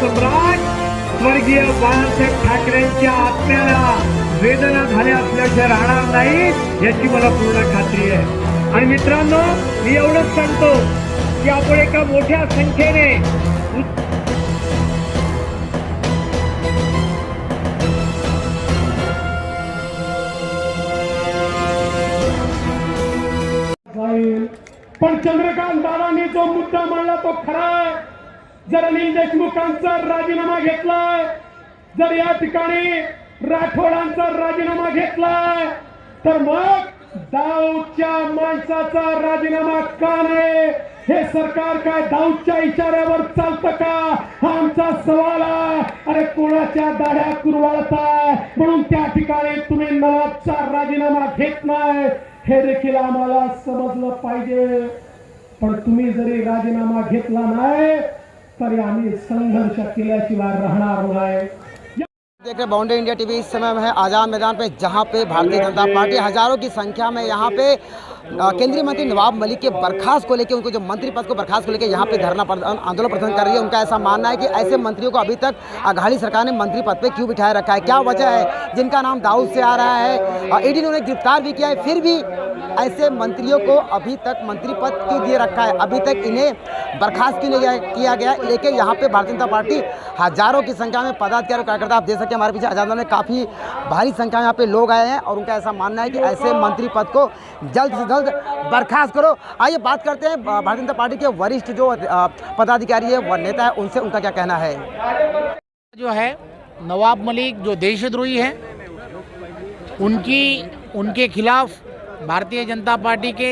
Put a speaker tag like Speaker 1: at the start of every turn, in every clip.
Speaker 1: सम्राट स्वर्गीय बाळासाहेब ठाकरेंच्या आत्म्याला वेदना झाल्या असल्याशिवाय राहणार नाही याची मला पूर्ण खात्री आहे। आणि मित्रांनो, मी एवढंच सांगतो की आपण एका मोठ्या संख्येने
Speaker 2: पण चंद्रकांत दादांनी जो मुद्दा मांडला तो खरा आहे। जर अनिल देशमुखांचा राजीनामा घेतलाय, जर या ठिकाणी राठोडांचा राजीनामा घेतलाय, तर मग दाऊदच्या माणसाचा राजीनामा का नाही? हे सरकार काय दाऊदच्या इशाऱ्यावर चालतं का? हा आमचा सवाल आहे। अरे कोणाच्या दाढ्या कुरवाळताय म्हणून त्या ठिकाणी तुम्ही नवाबचा राजीनामा घेत नाही, हे देखील आम्हाला समजलं पाहिजे। पण तुम्ही जरी राजीनामा घेतला नाही तरी आम्ही संघर्ष केल्याशिवाय राहणार नाही।
Speaker 3: देख रहे बाउंड्री इंडिया टीवी। इस समय में है आज़ाद मैदान पे, जहां पे भारतीय जनता पार्टी हजारों की संख्या में यहां पे केंद्रीय मंत्री नवाब मलिक के बर्खास्त को लेकर, उनको जो मंत्री पद को बर्खास्त को लेकर यहाँ पे धरना आंदोलन प्रदर्शन कर रही है। उनका ऐसा मानना है कि ऐसे मंत्रियों को अभी तक अघाड़ी सरकार ने मंत्री पद पे क्यों बिठाए रखा है, क्या वजह है जिनका नाम दाऊद से आ रहा है। ईडी ने उन्हें गिरफ्तार भी किया है, फिर भी ऐसे मंत्रियों को अभी तक मंत्री पद क्यों दिए रखा है, अभी तक इन्हें बर्खास्त क्यों नहीं किया गया। लेकिन यहाँ पे भारतीय जनता पार्टी हजारों की संख्या में पदाधिकारी कार्यकर्ता, आप देख सकते हैं हमारे पीछे आज़ाद में काफ़ी भारी संख्या में यहाँ पे लोग आए हैं और उनका ऐसा मानना है कि ऐसे मंत्री पद को जल्द से जल्द बर्खास्त करो। आइए बात करते हैं भारतीय जनता पार्टी के वरिष्ठ जो पदाधिकारी है, व नेता है, उनसे उनका क्या कहना है।
Speaker 4: जो है नवाब मलिक जो देशद्रोही है, उनके खिलाफ भारतीय जनता पार्टी के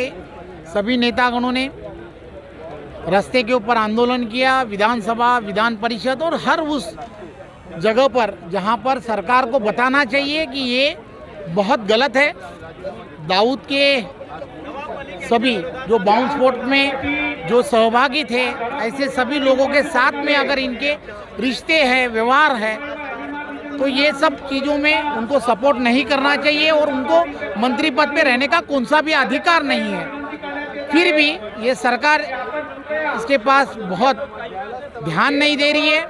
Speaker 4: सभी नेतागणों ने रास्ते के ऊपर आंदोलन किया। विधानसभा, विधान परिषद और हर उस जगह पर जहां पर सरकार को बताना चाहिए कि ये बहुत गलत है। दाऊद के सभी जो बॉम्ब स्फोट में जो सहभागी थे, ऐसे सभी लोगों के साथ में अगर इनके रिश्ते हैं, व्यवहार है, तो ये सब चीज़ों में उनको सपोर्ट नहीं करना चाहिए और उनको मंत्री पद पे रहने का कौन सा भी अधिकार नहीं है। फिर भी ये सरकार इसके पास बहुत ध्यान नहीं दे रही है,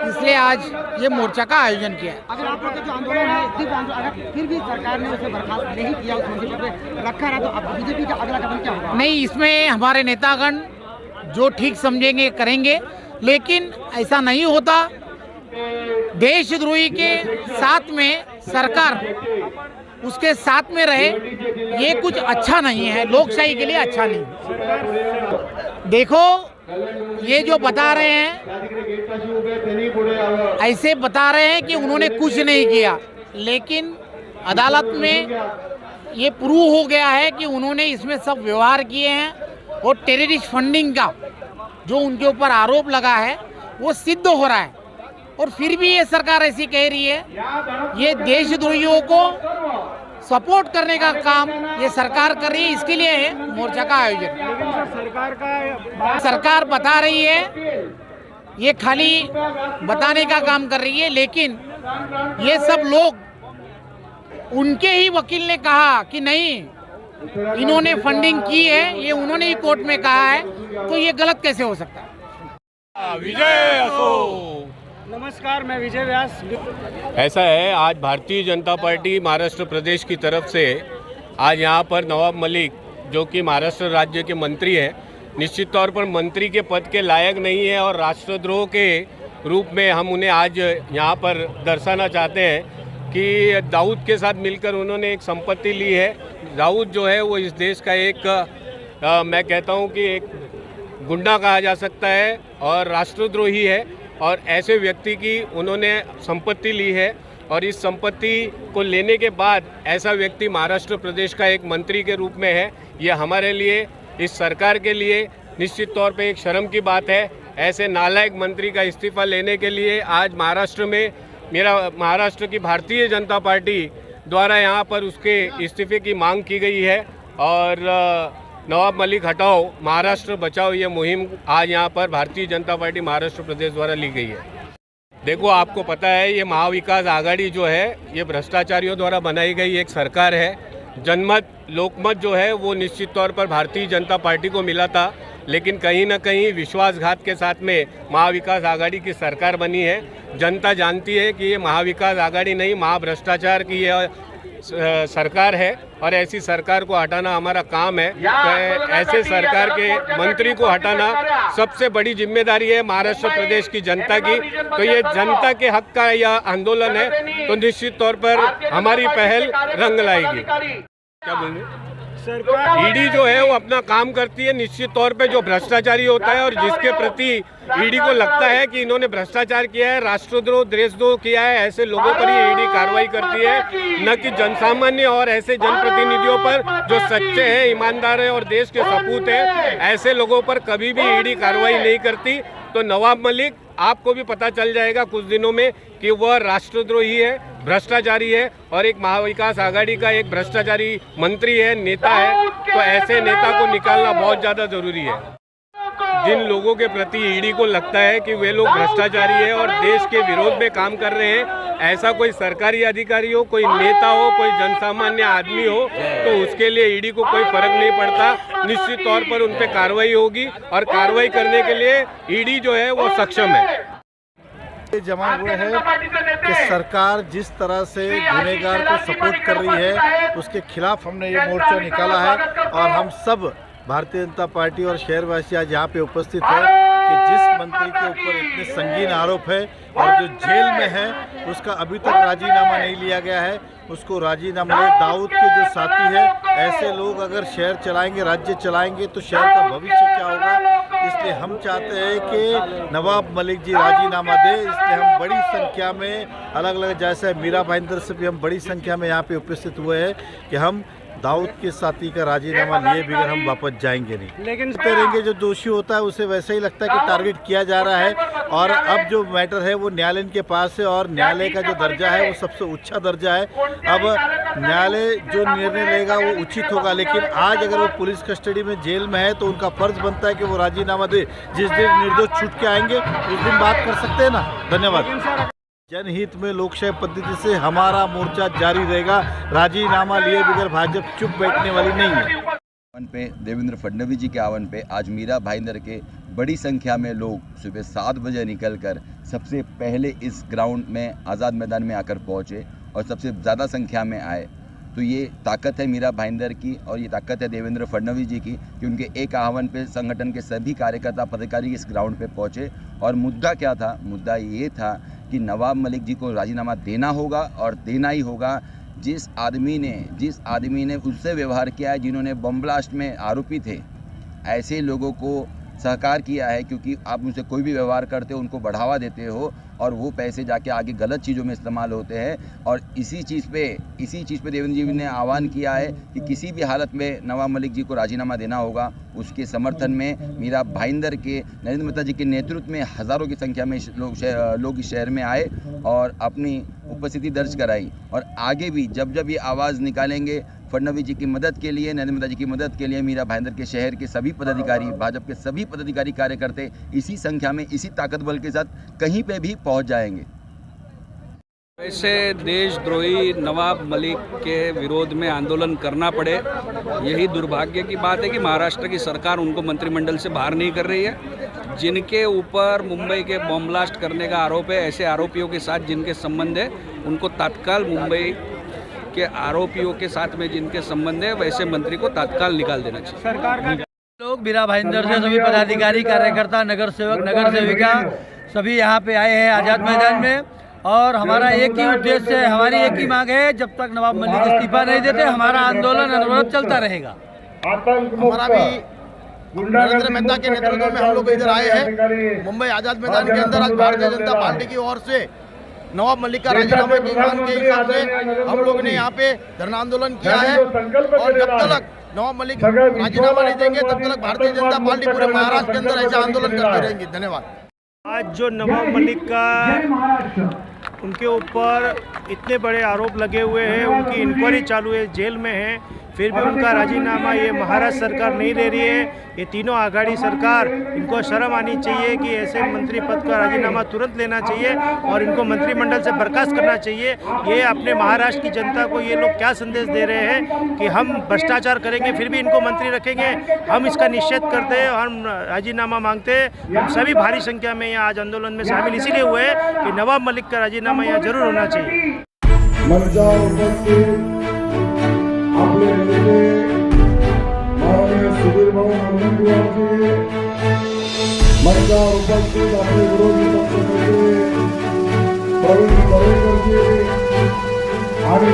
Speaker 4: इसलिए आज ये मोर्चा का आयोजन किया है।
Speaker 3: अगर आप लोग का जो आंदोलन है, अगर फिर भी सरकार ने उसे बर्खास्त नहीं किया, उस मंत्री पद पे रखा रहा, तो अब बीजेपी का अगला कदम क्या होगा?
Speaker 4: नहीं, इसमें हमारे नेतागण जो ठीक समझेंगे करेंगे, लेकिन ऐसा नहीं होता। देशद्रोही के साथ में सरकार उसके साथ में रहे, ये कुछ अच्छा नहीं है, लोकशाही के लिए अच्छा नहीं। देखो, ये जो बता रहे हैं, ऐसे बता रहे हैं कि उन्होंने कुछ नहीं किया, लेकिन अदालत में ये प्रूव हो गया है कि उन्होंने इसमें सब व्यवहार किए हैं और टेररिस्ट फंडिंग का जो उनके ऊपर आरोप लगा है वो सिद्ध हो रहा है। और फिर भी ये सरकार ऐसी कह रही है, ये देशद्रोहियों को सपोर्ट करने का काम ये सरकार कर रही है, इसके लिए है मोर्चा का आयोजन। सरकार बता रही है, ये खाली बताने का काम कर रही है, लेकिन ये सब लोग, उनके ही वकील ने कहा कि नहीं, इन्होंने फंडिंग की है, ये उन्होंने ही कोर्ट में कहा है, तो ये गलत कैसे हो सकता है।
Speaker 5: विजय असो।
Speaker 2: नमस्कार, मैं विजय व्यास।
Speaker 5: ऐसा है, आज भारतीय जनता पार्टी महाराष्ट्र प्रदेश की तरफ से आज यहाँ पर नवाब मलिक, जो कि महाराष्ट्र राज्य के मंत्री हैं, निश्चित तौर पर मंत्री के पद के लायक नहीं है और राष्ट्रद्रोह के रूप में हम उन्हें आज यहाँ पर दर्शाना चाहते हैं कि दाऊद के साथ मिलकर उन्होंने एक संपत्ति ली है। दाऊद जो है वो इस देश का एक मैं कहता हूँ कि एक गुंडा कहा जा सकता है और राष्ट्रद्रोही है, और ऐसे व्यक्ति की उन्होंने संपत्ति ली है और इस संपत्ति को लेने के बाद ऐसा व्यक्ति महाराष्ट्र प्रदेश का एक मंत्री के रूप में है। ये हमारे लिए, इस सरकार के लिए निश्चित तौर पे एक शर्म की बात है। ऐसे नालायक मंत्री का इस्तीफा लेने के लिए आज महाराष्ट्र में महाराष्ट्र की भारतीय जनता पार्टी द्वारा यहाँ पर उसके इस्तीफे की मांग की गई है और नवाब मलिक हटाओ, महाराष्ट्र बचाओ, ये मुहिम आज यहाँ पर भारतीय जनता पार्टी महाराष्ट्र प्रदेश द्वारा ली गई है। देखो, आपको पता है, ये महाविकास आघाड़ी जो है ये भ्रष्टाचारियों द्वारा बनाई गई एक सरकार है। जनमत, लोकमत जो है वो निश्चित तौर पर भारतीय जनता पार्टी को मिला था लेकिन कहीं ना कहीं विश्वासघात के साथ में महाविकास आघाड़ी की सरकार बनी है। जनता जानती है कि ये महाविकास आघाड़ी नहीं, महाभ्रष्टाचार की यह सरकार है और ऐसी सरकार को हटाना हमारा काम है। तो ऐसे सरकार के मंत्री को हटाना सबसे बड़ी जिम्मेदारी है महाराष्ट्र प्रदेश की जनता की। तो ये जनता के हक का यह आंदोलन है, तो निश्चित तौर पर हमारी पहल रंग लाएगी। क्या बोलेंगे? ईडी जो है वो अपना काम करती है। निश्चित तौर पे जो भ्रष्टाचारी होता है और जिसके प्रति ईडी को लगता है कि इन्होंने भ्रष्टाचार किया है, राष्ट्रद्रोह देशद्रोह किया है, ऐसे लोगों पर ही ईडी कार्रवाई करती है, न कि जनसामान्य और ऐसे जनप्रतिनिधियों पर जो सच्चे हैं, ईमानदार हैं और देश के सपूत हैं। ऐसे लोगों पर कभी भी ईडी कार्रवाई नहीं करती। तो नवाब मलिक, आपको भी पता चल जाएगा कुछ दिनों में कि वह राष्ट्रद्रोही है, भ्रष्टाचारी है और एक महाविकास आघाड़ी का एक भ्रष्टाचारी मंत्री है, नेता है। तो ऐसे नेता को निकालना बहुत ज़्यादा ज़रूरी है। जिन लोगों के प्रति ईडी को लगता है कि वे लोग भ्रष्टाचारी है और देश के विरोध में काम कर रहे हैं, ऐसा कोई सरकारी अधिकारी हो, कोई नेता हो, कोई जनसामान्य आदमी हो, तो उसके लिए ईडी को कोई फर्क नहीं पड़ता। निश्चित तौर पर उन पर कार्रवाई होगी और कार्रवाई करने के लिए ईडी जो है वो सक्षम है।
Speaker 6: जमा हुए हैं कि सरकार जिस तरह से गुनहगार को सपोर्ट कर रही है उसके खिलाफ हमने ये मोर्चा निकाला है और हम सब भारतीय जनता पार्टी और शहरवासी आज यहाँ पे उपस्थित है कि जिस मंत्री के ऊपर इतने संगीन आरोप है और जो जेल में है उसका अभी तक राजीनामा नहीं लिया गया है, उसको राजीनामा ले। दाऊद के जो साथी है, ऐसे लोग अगर शहर चलाएंगे, राज्य चलाएंगे तो शहर का भविष्य क्या होगा। इसलिए हम चाहते हैं कि नवाब मलिक जी राजीनामा दे। इसलिए हम बड़ी संख्या में अलग अलग, जैसे मीरा भाईंदर से भी हम बड़ी संख्या में यहाँ पे उपस्थित हुए हैं कि हम दाऊद के साथी का राजीनामा लिए बगैर हम वापस जाएंगे नहीं। लेकिन रहेंगे जो दोषी होता है उसे वैसे ही लगता है कि टारगेट किया जा रहा है। और अब जो मैटर है वो न्यायालय के पास है और न्यायालय का जो दर्जा है वो सबसे उच्च दर्जा है। अब न्यायालय जो निर्णय लेगा वो उचित होगा। लेकिन आज अगर वो पुलिस कस्टडी में जेल में है तो उनका फर्ज बनता है कि वो राजीनामा दे। जिस दिन निर्दोष छूट के आएंगे उस दिन बात कर सकते हैं ना। धन्यवाद। जनहित में लोकशाही पद्धति से हमारा मोर्चा जारी रहेगा। राजीनामा लिए बगैर भाजपा चुप बैठने वाली नहीं है।
Speaker 7: आह्वान पे देवेंद्र फडणवीस जी के आह्वान पे आज मीरा भाईंदर के बड़ी संख्या में लोग सुबह 7 बजे निकलकर सबसे पहले इस ग्राउंड में आज़ाद मैदान में आकर पहुँचे और सबसे ज़्यादा संख्या में आए। तो ये ताकत है मीरा भाईंदर की और ये ताकत है देवेंद्र फडणवीस जी की कि उनके एक आह्वान पे संगठन के सभी कार्यकर्ता पदाधिकारी इस ग्राउंड पे पहुँचे। और मुद्दा क्या था? मुद्दा ये था कि नवाब मलिक जी को राजीनामा देना होगा और देना ही होगा। जिस आदमी ने उससे व्यवहार किया है, जिन्होंने बम ब्लास्ट में आरोपी थे, ऐसे लोगों को सहकार किया है, क्योंकि आप उनसे कोई भी व्यवहार करते हो, उनको बढ़ावा देते हो और वो पैसे जाके आगे गलत चीज़ों में इस्तेमाल होते हैं। और इसी चीज़ पे देवेंद्र जी ने आह्वान किया है कि किसी भी हालत में नवाब मलिक जी को राजीनामा देना होगा। उसके समर्थन में मीरा भाईंदर के नरेंद्र मेहता जी के नेतृत्व में हज़ारों की संख्या में लोग इस शहर में आए और अपनी उपस्थिति दर्ज कराई। और आगे भी जब जब ये आवाज़ निकालेंगे फडणवीस जी की मदद के लिए, नरेंद्र मेहता जी की मदद के लिए, मीरा भाईंदर के शहर के सभी पदाधिकारी, भाजपा के सभी पदाधिकारी कार्यकर्ते इसी संख्या में, इसी ताकत बल के साथ कहीं पे भी पहुंच जाएंगे।
Speaker 8: वैसे देशद्रोही नवाब मलिक के विरोध में आंदोलन करना पड़े, यही दुर्भाग्य की बात है कि महाराष्ट्र की सरकार उनको मंत्रिमंडल से बाहर नहीं कर रही है। जिनके ऊपर मुंबई के बम ब्लास्ट करने का आरोप है, ऐसे आरोपियों के साथ जिनके संबंध है, उनको तत्काल मुंबई के आरोपियों के साथ में जिनके संबंध है, वैसे मंत्री को तत्काल निकाल देना चाहिए। सरकार
Speaker 9: लोग मीरा भाईंदर से सभी पदाधिकारी, कार्यकर्ता, नगर सेवक, नगर सेविका सभी यहाँ पे आए हैं आज़ाद मैदान में। और हमारा एक ही उद्देश्य है, हमारी एक ही मांग है, जब तक नवाब मलिक इस्तीफा नहीं देते हमारा आंदोलन अनवरत चलता रहेगा।
Speaker 10: हमारा भी नरेंद्र मेहता के नेतृत्व में हम लोग इधर आए हैं मुंबई आज़ाद मैदान के अंदर। आज भारतीय जनता पार्टी की ओर से नवाब मलिक का राजीनामा की मांग के हिसाब से हम लोग ने यहाँ पे धरना आंदोलन किया है। और जब तक नवाब मलिक राजीनामा नहीं देंगे तब तक भारतीय जनता पार्टी पूरे महाराष्ट्र के अंदर ऐसा आंदोलन करते रहेंगी। धन्यवाद।
Speaker 11: आज जो नवाब मलिक का उनके ऊपर इतने बड़े आरोप लगे हुए हैं, उनकी इंक्वायरी चालू है, जेल में है, फिर भी उनका राजीनामा ये महाराष्ट्र सरकार नहीं ले रही है। ये तीनों आघाड़ी सरकार, इनको शर्म आनी चाहिए कि ऐसे मंत्री पद का राजीनामा तुरंत लेना चाहिए और इनको मंत्रिमंडल से बर्खास्त करना चाहिए। ये अपने महाराष्ट्र की जनता को ये लोग क्या संदेश दे रहे हैं कि हम भ्रष्टाचार करेंगे फिर भी इनको मंत्री रखेंगे। हम इसका निषेध करते हैं, हम राजीनामा मांगते हैं। हम सभी भारी संख्या में यहाँ आज आंदोलन में शामिल इसीलिए हुए हैं कि नवाब मलिक का राजीनामा यहाँ जरूर होना चाहिए।
Speaker 2: मंचावर उपस्थित आपले नेते माननीय सुधीर भाऊ मुनगंटीवारजी, मंचावर उपस्थित आपले विरोधी पक्षनेते प्रवीण दरेकरजी आणि